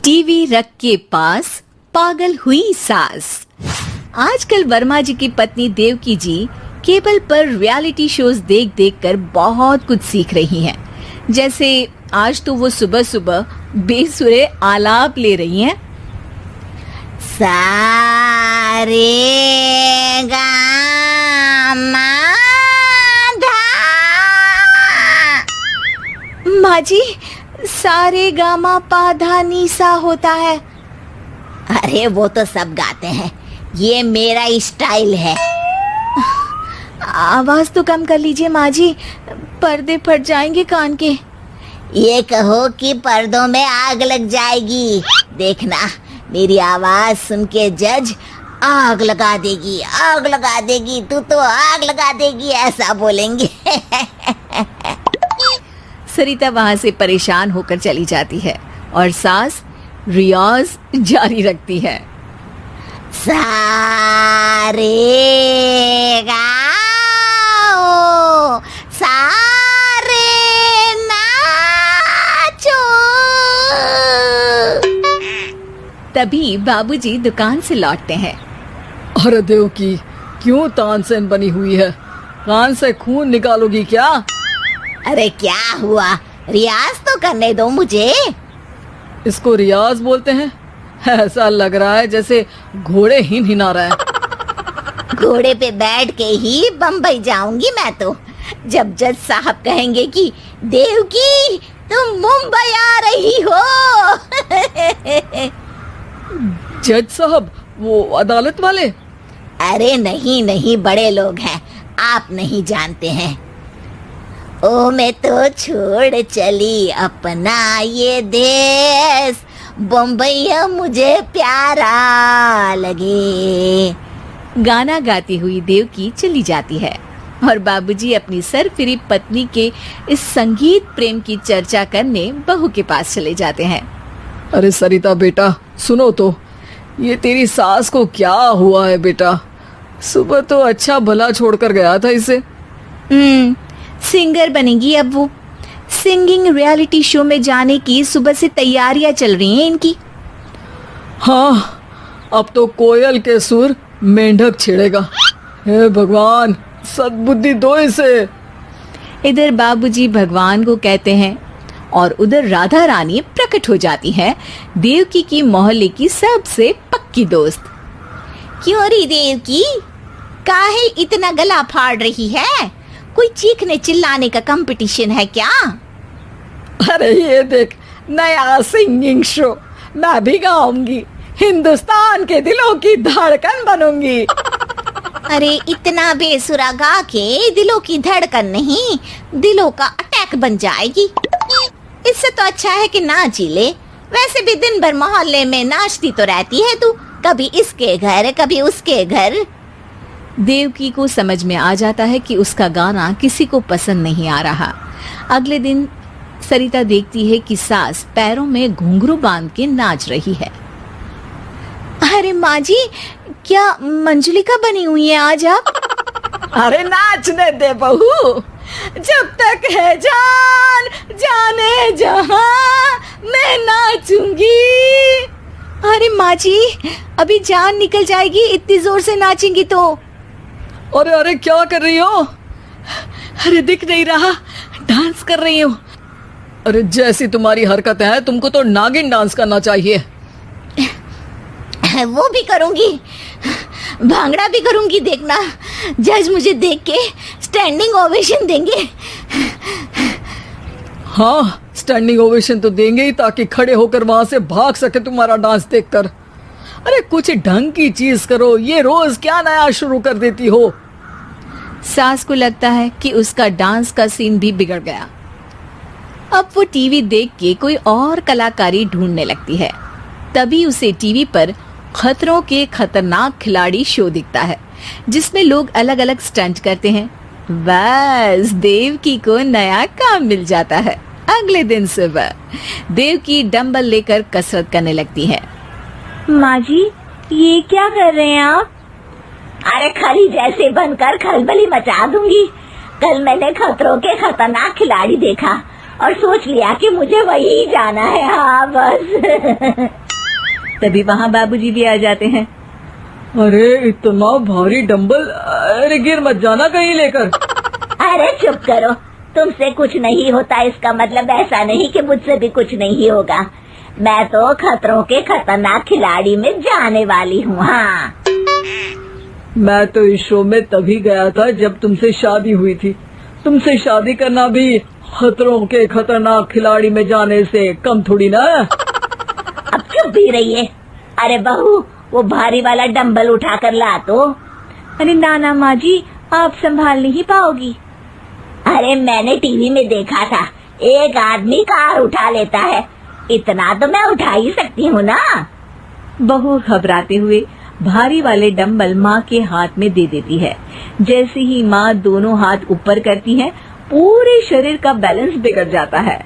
TV रख के पास पागल हुई सास। आजकल वर्मा जी की पत्नी देवकी जी केबल पर रियलिटी शोज देख देख कर बहुत कुछ सीख रही हैं। जैसे आज तो वो सुबह सुबह बेसुरे आलाप ले रही हैं। सारे गामा माँ जी, सारे गामा पा धा नी सा होता है। अरे वो तो सब गाते हैं, ये मेरा स्टाइल है। आवाज तो कम कर लीजिए माँ जी, पर्दे फट जाएंगे कान के। ये कहो कि पर्दों में आग लग जाएगी। देखना, मेरी आवाज सुन के जज आग लगा देगी, आग लगा देगी, तू तो आग लगा देगी, ऐसा बोलेंगे। सरिता वहां से परेशान होकर चली जाती है और सास रियाज जारी रखती है। सारे गाओ, सारे नाचो। तभी बाबूजी दुकान से लौटते हैं। अरे देवकी, क्यों तानसेन बनी हुई है? कान से खून निकालोगी क्या? अरे क्या हुआ, रियाज तो करने दो मुझे। इसको रियाज बोलते हैं? ऐसा लग रहा है जैसे घोड़े हिना रहा है। घोड़े पे बैठ के ही बम्बई जाऊंगी मैं तो, जब जज साहब कहेंगे कि देवकी तुम मुंबई आ रही हो। जज साहब, वो अदालत वाले? अरे नहीं नहीं, बड़े लोग हैं, आप नहीं जानते हैं। ओ मैं तो छोड़ चली अपना ये देश, बम्बई मुझे प्यारा लगे। गाना गाती हुई देवकी चली जाती है और बाबूजी अपनी सरफिरी पत्नी के इस संगीत प्रेम की चर्चा करने बहू के पास चले जाते हैं। अरे सरिता बेटा, सुनो तो, ये तेरी सास को क्या हुआ है बेटा? सुबह तो अच्छा भला छोड़कर गया था इसे। सिंगर बनेगी अब वो। सिंगिंग रियलिटी शो में जाने की सुबह से तैयारियां चल रही हैं इनकी। हाँ, अब तो कोयल के सुर मेंढक छेड़ेगा। हे भगवान, सद्बुद्धि दो इसे। इधर बाबूजी भगवान को कहते हैं और उधर राधा रानी प्रकट हो जाती है, देवकी की मोहल्ले की सबसे पक्की दोस्त। क्यों री देवकी, काहे इतना गला फाड़ रही है? कोई चीखने चिल्लाने का कंपटीशन है क्या? अरे ये देख, नया सिंगिंग शो, मैं भी गाऊंगी, हिंदुस्तान के दिलों की धड़कन बनूंगी। अरे इतना बेसुरा गा के दिलों की धड़कन नहीं, दिलों का अटैक बन जाएगी। इससे तो अच्छा है कि नाच ही ले। वैसे भी दिन भर मोहल्ले में नाचती तो रहती है तू, कभी इसके घर कभी उसके घर। देवकी को समझ में आ जाता है कि उसका गाना किसी को पसंद नहीं आ रहा। अगले दिन सरिता देखती है कि सास पैरों में घुंघरू बांध के नाच रही है। अरे माँ जी, क्या मंजुलिका बनी हुई है आज आप? अरे नाचने दे बहू, जब तक है जान जाने जहां मैं नाचूंगी। अरे माँ जी, अभी जान निकल जाएगी इतनी जोर से नाचेंगी तो। अरे अरे, क्या कर रही हो? अरे दिख नहीं रहा, डांस कर रही हूँ। अरे जैसी तुम्हारी हरकतें हैं, तुमको तो नागिन डांस करना चाहिए। वो भी करूंगी, भांगड़ा भी करूंगी। देखना, जज मुझे देख के स्टैंडिंग ओवेशन देंगे। हाँ, स्टैंडिंग ओवेशन तो देंगे ही, ताकि खड़े होकर वहां से भाग सके तुम्हारा डांस देखकर। अरे कुछ ढंग की चीज करो, ये रोज क्या नया शुरू कर देती हो? सास को लगता है कि उसका डांस का सीन भी बिगड़ गया। अब वो टीवी देख के कोई और कलाकारी ढूंढने लगती है। तभी उसे टीवी पर खतरों के खतरनाक खिलाड़ी शो दिखता है, जिसमें लोग अलग अलग स्टंट करते हैं। बस देवकी को नया काम मिल जाता है। अगले दिन सुबह देवकी डंबल लेकर कसरत करने लगती है। माँ जी, ये क्या कर रहे हैं आप? अरे खली जैसे बनकर खलबली मचा दूंगी। कल मैंने खतरों के खतरनाक खिलाड़ी देखा, और सोच लिया कि मुझे वही जाना है। हाँ बस। तभी वहाँ बाबूजी भी आ जाते हैं। अरे इतना भारी डंबल, अरे गिर मत जाना कहीं लेकर। अरे चुप करो, तुमसे कुछ नहीं होता इसका मतलब ऐसा नहीं कि मुझसे भी कुछ नहीं होगा। मैं तो खतरों के खतरनाक खिलाड़ी में जाने वाली हूँ। हाँ मैं तो इस शो में तभी गया था जब तुमसे शादी हुई थी। तुमसे शादी करना भी खतरों के खतरनाक खिलाड़ी में जाने से कम थोड़ी ना। अब चुप भी रहिए। अरे बहू, वो भारी वाला डंबल उठा कर ला तो। अरे ना माँ जी, आप संभाल नहीं पाओगी। अरे मैंने टीवी में देखा था, एक आदमी कार उठा लेता है, इतना तो मैं उठा ही सकती हूँ ना। बहू घबराते हुए भारी वाले डंबल माँ के हाथ में दे देती है। जैसे ही माँ दोनों हाथ ऊपर करती है, पूरे शरीर का बैलेंस बिगड़ जाता है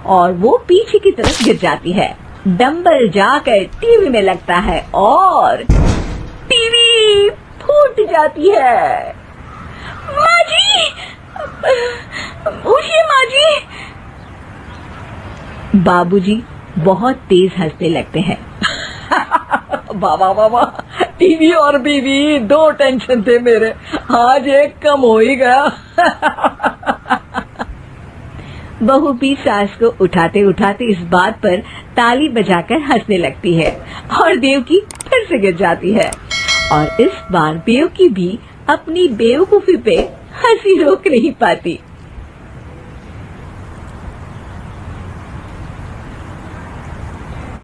और वो पीछे की तरफ गिर जाती है। डंबल जाकर टीवी में लगता है और टीवी फूट जाती है। माँ जी, उठिए माँ जी। बाबूजी बहुत तेज हंसने लगते हैं। बाबा बाबा, टीवी और बीवी दो टेंशन थे मेरे, आज एक कम हो ही गया। बहू भी सास को उठाते उठाते इस बात पर ताली बजाकर हंसने लगती है और देवकी फिर से गिर जाती है। और इस बार देवकी भी अपनी बेवकूफी पे हंसी रोक नहीं पाती।